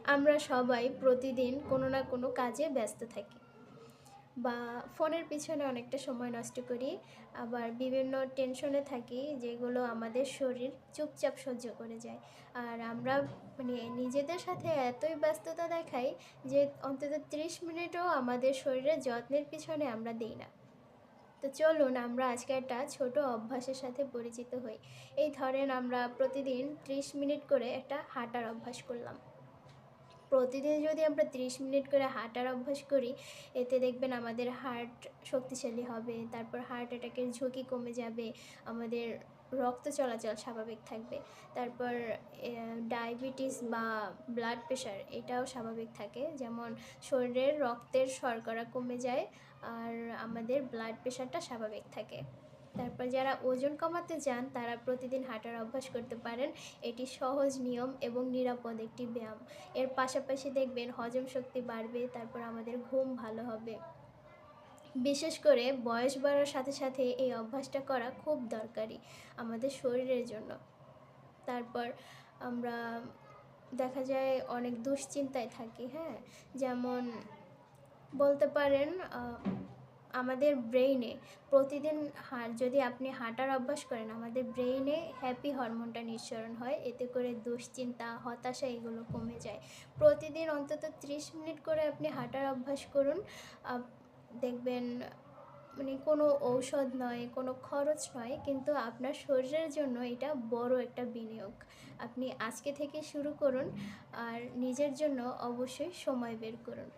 আমরা সবাই প্রতিদিন কোনো না কোনো কাজে ব্যস্ত থাকি বা ফোনের পিছনে অনেকটা সময় নষ্ট করি, আবার বিভিন্ন টেনশনে থাকি যেগুলো আমাদের শরীর চুপচাপ সহ্য করে যায়। আর আমরা নিজেদের সাথে এতই ব্যস্ততা দেখাই যে অন্তত 30 মিনিটও আমাদের শরীরের যত্নের পিছনে আমরা দিই না। তো চলুন আমরা আজকে একটা ছোট অভ্যাসের সাথে পরিচিত হই। এই ধরেন আমরা প্রতিদিন 30 মিনিট করে একটা হাঁটার অভ্যাস করলাম। প্রতিদিন যদি আমরা 30 মিনিট করে হাঁটার অভ্যাস করি, এতে দেখবেন আমাদের হার্ট শক্তিশালী হবে, তারপর হার্ট অ্যাটাকের ঝুঁকি কমে যাবে, আমাদের রক্ত চলাচল স্বাভাবিক থাকবে, তারপর ডায়াবেটিস বা ব্লাড প্রেশার এটাও স্বাভাবিক থাকে। যেমন শরীরের রক্তের শর্করা কমে যায় আর আমাদের ব্লাড প্রেশারটা স্বাভাবিক থাকে। তারপর যারা ওজন কমাতে চান তারা প্রতিদিন হাঁটার অভ্যাস করতে পারেন। এটি সহজ নিয়ম এবং নিরাপদ একটি ব্যায়াম। এর পাশাপাশি দেখবেন হজম শক্তি বাড়বে, তারপর আমাদের ঘুম ভালো হবে। বিশেষ করে বয়স বাড়ার সাথে সাথে এই অভ্যাসটা করা খুব দরকারি আমাদের শরীরের জন্য। তারপর আমরা দেখা যায় অনেক দুশ্চিন্তায় থাকি, হ্যাঁ? যেমন বলতে পারেন আমাদের ব্রেইনে প্রতিদিন যদি আপনি হাঁটার অভ্যাস করেন, আমাদের ব্রেইনে হ্যাপি হরমোনটা নিঃসরণ হয়। এতে করে দুশ্চিন্তা, হতাশা এগুলো কমে যায়। প্রতিদিন অন্তত 30 মিনিট করে আপনি হাঁটার অভ্যাস করুন। আপ দেখবেন কোনো ঔষধ নয়, কোনো খরচ নয়, কিন্তু আপনার শরীরের জন্য এটা বড় একটা বিনিয়োগ। আপনি আজকে থেকে শুরু করুন আর নিজের জন্য অবশ্যই সময় বের করুন।